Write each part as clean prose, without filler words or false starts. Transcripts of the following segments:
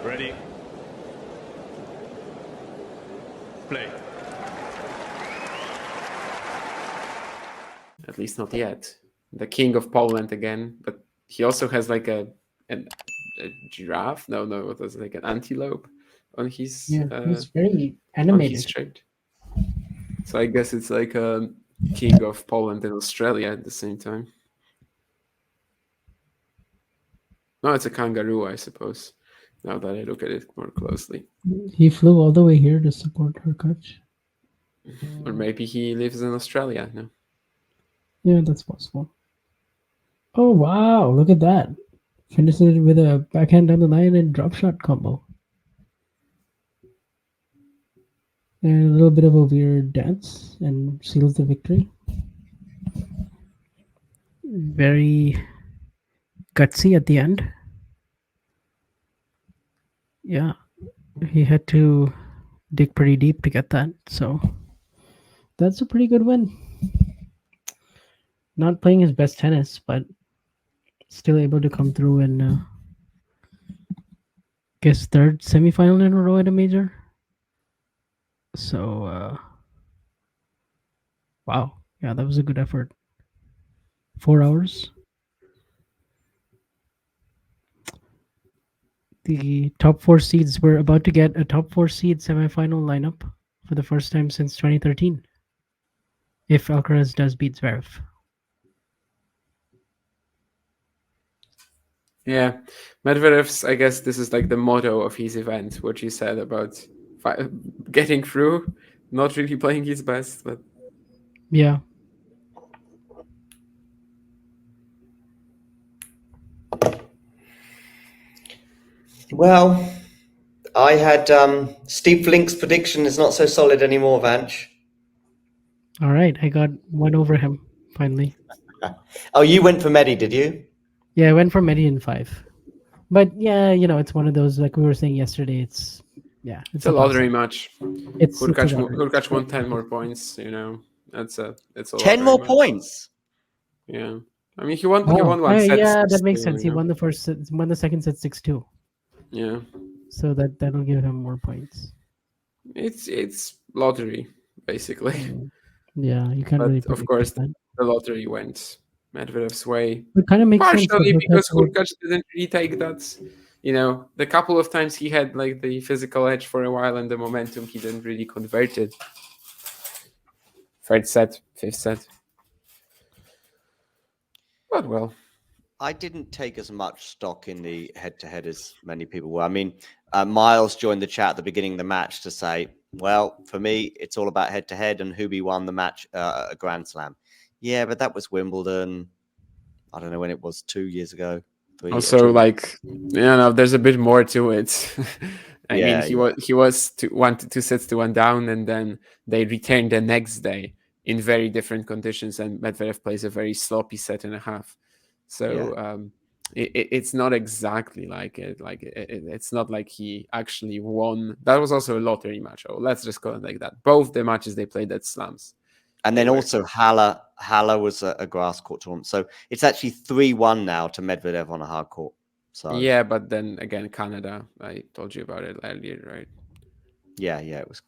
Ready. Play. At least not yet. The king of Poland again, but he also has like a giraffe. No, it was like an antelope on his he's very on his animated. shirt. So I guess it's like a king of Poland and Australia at the same time. No, it's a kangaroo, I suppose. Now that I look at it more closely, He flew all the way here to support Hurkacz. or maybe he lives in Australia. No, Yeah, that's possible. Oh wow! Look at that. Finishes it with a backhand down the line and drop shot combo. And a little bit of a weird dance and seals the victory. Very gutsy at the end. Yeah, he had to dig pretty deep to get that. So that's a pretty good win. Not playing his best tennis, but still able to come through and guess third semifinal in a row at a major. So wow, yeah, that was a good effort. 4 hours. The top 4 seeds were about to get a top 4 seed semifinal lineup for the first time since 2013. If Alcaraz does beat Zverev. yeah, Medvedev's. I guess this is like the motto of his event. What you said about getting through, not really playing his best, but Yeah. Well, I had Steve Flink's prediction is not so solid anymore, Vanch. All right, I got one over him finally. Oh, you went for Medi, did you? Yeah, I went for Medi in 5. But yeah, it's one of those, like we were saying yesterday, it's a lottery match. It's Hurkacz won 10 more points. It's a 10 more points. Yeah, I mean he won one set. Yeah, that makes sense. He won the first set, won the second set 6-2. Yeah, so that'll give him more points. It's lottery basically. Yeah, you can't really. Of course, the lottery went Medvedev's way. It kind of makes partially sense because Hurkacz didn't really take that. The couple of times he had like the physical edge for a while and the momentum, he didn't really convert it. Third set, fifth set. But well, I didn't take as much stock in the head-to-head as many people were. I mean, Miles joined the chat at the beginning of the match to say, well, for me, it's all about head-to-head, and Hubie won the match at a Grand Slam. Yeah, but that was Wimbledon. I don't know when it was, 2 years ago. Also, there's a bit more to it. I mean, he was 2 sets to 1 down, and then they returned the next day in very different conditions, and Medvedev plays a very sloppy set and a half. So it's not exactly like it. It's not like he actually won. That was also a lottery match. Oh, let's just call it like that. Both the matches they played at slams. And then also Halle was a grass court tournament. So it's actually 3-1 now to Medvedev on a hard court. So yeah, but then again, Canada, I told you about it earlier, right? Yeah, it was,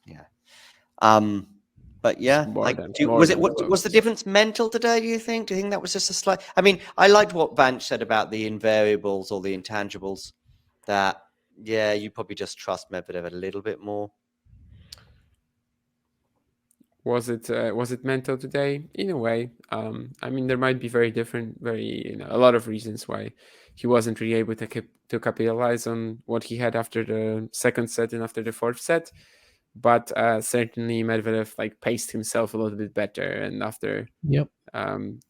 but yeah, was the difference mental today, do you think? Do you think that was just a slight... I mean, I liked what Vanch said about the invariables or the intangibles, that, yeah, you probably just trust Medvedev a little bit more. Was it mental today? In a way. I mean, there might be a lot of reasons why he wasn't really able to capitalize on what he had after the second set and after the fourth set. But certainly Medvedev paced himself a little bit better, and after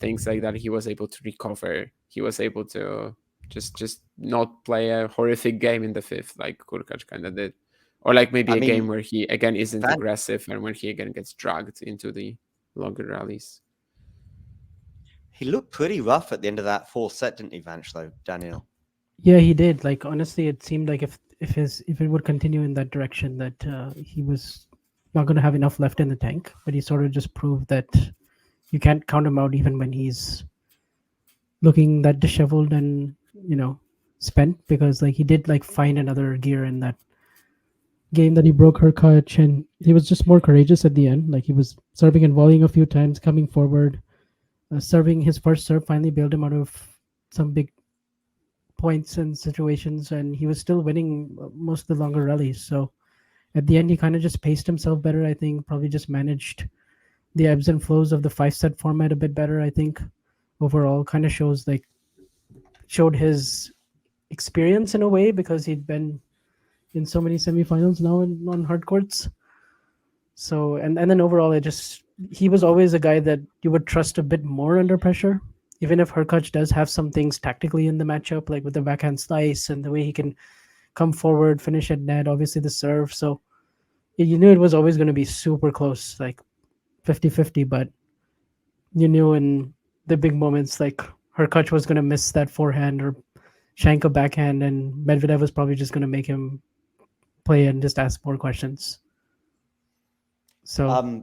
things like that, he was able to recover. He was able to just not play a horrific game in the fifth like Hurkacz kind of did, or maybe a game where he again isn't aggressive and when he again gets dragged into the longer rallies. He looked pretty rough at the end of that fourth set, didn't he, Vanch, though, Daniel? Yeah, he did. Honestly, it seemed like if it would continue in that direction, that he was not going to have enough left in the tank. But he sort of just proved that you can't count him out even when he's looking that disheveled and spent, because like he did like find another gear in that game that he broke Hurkacz, and he was just more courageous at the end. Like he was serving and volleying a few times, coming forward, serving his first serve finally bailed him out of some big points and situations, and he was still winning most of the longer rallies. So at the end, he kind of just paced himself better. I think probably just managed the ebbs and flows of the 5-set format a bit better. I think overall kind of showed his experience in a way, because he'd been in so many semifinals now on hard courts. So and then overall, he was always a guy that you would trust a bit more under pressure, even if Hurkacz does have some things tactically in the matchup, like with the backhand slice and the way he can come forward, finish at net, obviously the serve. So you knew it was always going to be super close, like 50-50, but you knew in the big moments, like Hurkacz was going to miss that forehand or shank a backhand, and Medvedev was probably just going to make him play and just ask more questions. So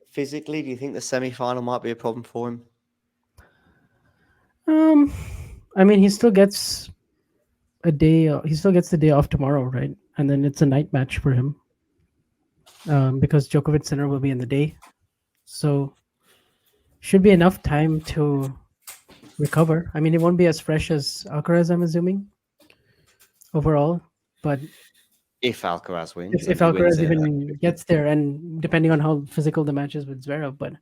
physically, do you think the semi-final might be a problem for him? I mean, he still gets a day. He still gets the day off tomorrow, right? And then it's a night match for him, because Djokovic Sinner will be in the day, so should be enough time to recover. I mean, it won't be as fresh as Alcaraz, I'm assuming, overall, but If Alcaraz wins, if Alcaraz even gets there, and depending on how physical the match is with Zverev. But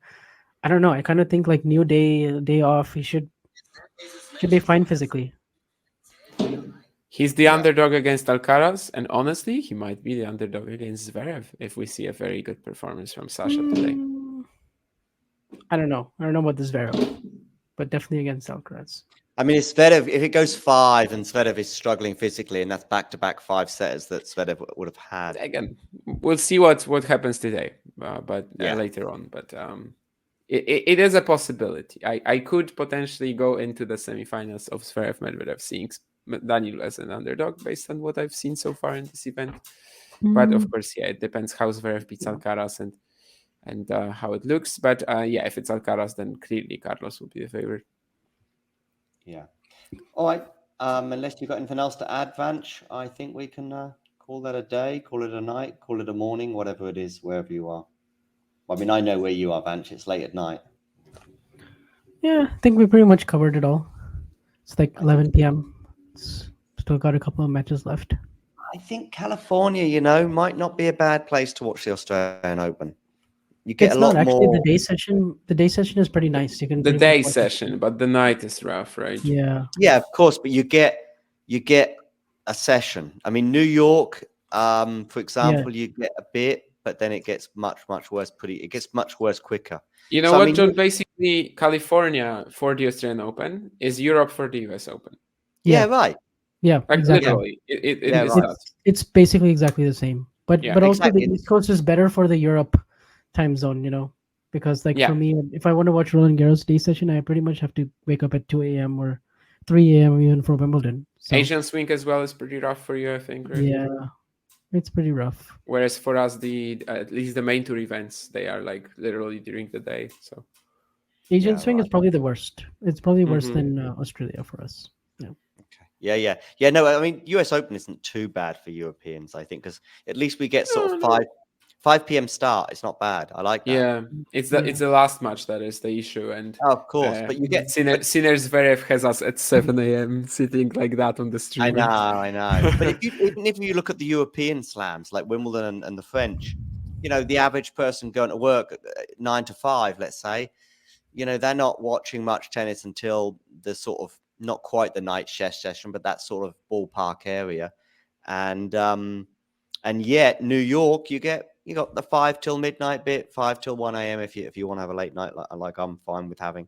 I don't know. I kind of think like new day off, he should be fine physically. He's the underdog against Alcaraz, and honestly, he might be the underdog against Zverev if we see a very good performance from Sasha today. I don't know. I don't know about this Zverev, but definitely against Alcaraz. I mean, if it goes 5 and Zverev is struggling physically, and that's back-to-back 5-setters that Zverev would have had. Again, we'll see what happens today, but later on. But it is a possibility. I could potentially go into the semifinals of Zverev Medvedev seeing Daniel as an underdog based on what I've seen so far in this event. But of course, it depends how Zverev beats Alcaraz and how it looks. But if it's Alcaraz, then clearly Carlos will be the favorite. Yeah. All right. Unless you've got anything else to add, Vanch, I think we can call that a day, call it a night, call it a morning, whatever it is, wherever you are. I mean, I know where you are, Vanch. It's late at night. Yeah, I think we pretty much covered it all. It's like 11 p.m. Still got a couple of matches left. I think California, might not be a bad place to watch the Australian Open. You get it's a lot not actually more. the day session. The day session is pretty nice. You can the day session, but the night is rough, right? Yeah. Yeah, of course, but you get a session. I mean, New York, for example, you get a bit, but then it gets much worse. It gets much worse quicker. You know what, John? Basically, California for the Australian Open is Europe for the US Open. Yeah, right. Yeah, like exactly. Literally, it's basically exactly the same. But also exactly. the East Coast is better for the Europe time zone, because for me, if I want to watch Roland Garros day session, I pretty much have to wake up at 2 a.m. or 3 a.m. even for Wimbledon. So, Asian swing as well is pretty rough for you, I think, right? Yeah, it's pretty rough. Whereas for us, at least the main tour events, they are like literally during the day. So Asian swing is probably the worst. It's probably worse than Australia for us. Yeah. Okay. Yeah. No, I mean, US Open isn't too bad for Europeans, I think, because at least we get sort of 5 p.m. start. It's not bad. I like that. Yeah, it's the last match that is the issue, and of course, but you get Sinner Zverev has us at 7 a.m. sitting like that on the stream. I know. But even if you look at the European slams like Wimbledon and the French, the average person going to work at 9 to 5, let's say, they're not watching much tennis until the sort of not quite the night session, but that sort of ballpark area, and yet New York, you got the 5 till midnight bit, 5 till 1 a.m. if you want to have a late night, like I'm fine with having.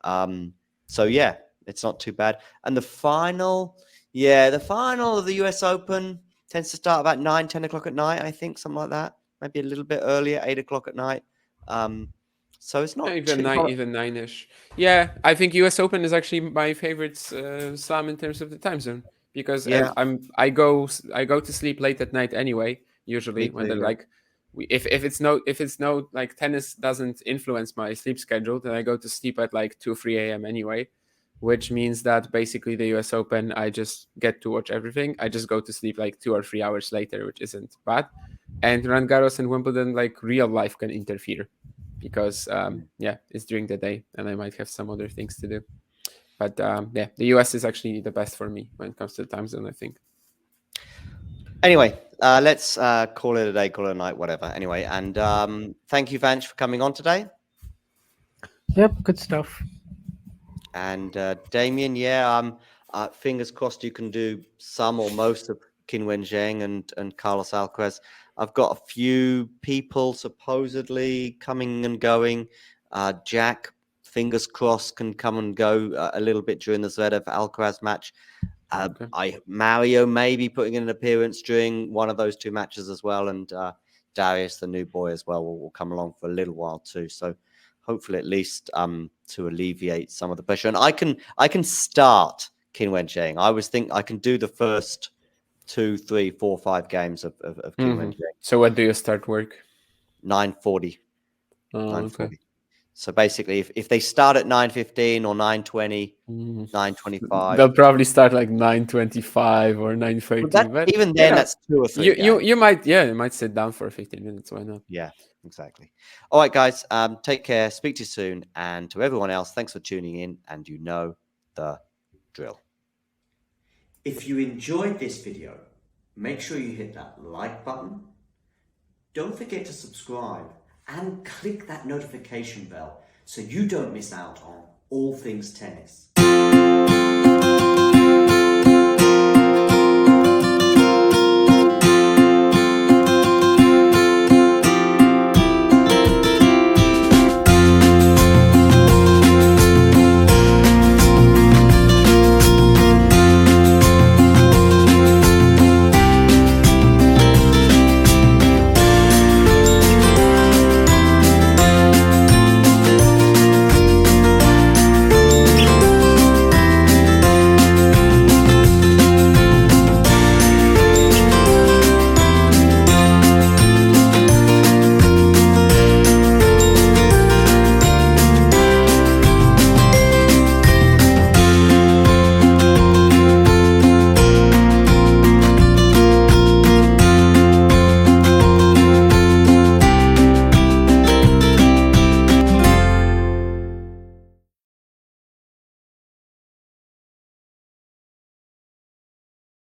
So yeah, it's not too bad. And the final of the US Open tends to start about 9-10 o'clock at night, I think, something like that. Maybe a little bit earlier, 8 o'clock at night. So it's not even 9-ish. Yeah, I think US Open is actually my favorite slam in terms of the time zone, because I go to sleep late at night anyway. Usually when they're like, if it's no like tennis doesn't influence my sleep schedule, then I go to sleep at like 2-3 a.m. anyway. which means that basically the US Open, I just get to watch everything. I just go to sleep like 2 or 3 hours later, which isn't bad. And Roland Garros and Wimbledon, like real life can interfere because, it's during the day and I might have some other things to do. But the US is actually the best for me when it comes to the time zone, I think. Anyway, let's call it a day, call it a night, whatever. Anyway, and thank you, Vanch, for coming on today. Yep, good stuff. And Damien, fingers crossed you can do some or most of Qinwen Zheng and Carlos Alcaraz. I've got a few people supposedly coming and going. Jack, fingers crossed, can come and go a little bit during the Zverev Alcaraz match. Mario may be putting in an appearance during one of those two matches as well, and Darius, the new boy, as well, will come along for a little while too. So hopefully, at least to alleviate some of the pressure, and I can start Qinwen Zheng. I always think I can do the first 2, 3, 4, 5 games of Qinwen Zheng. So when do you start work? 9:40. Oh, 9:40. okay. So basically, if they start at 9:15 or 9:20, 9:25, they'll probably start like 9:25 or 9:30. But even then, that's 2 or 3. You might sit down for 15 minutes. Why not? Yeah, exactly. All right, guys. Take care. Speak to you soon. And to everyone else, thanks for tuning in. And you know the drill. If you enjoyed this video, make sure you hit that like button. Don't forget to subscribe and click that notification bell so you don't miss out on all things tennis.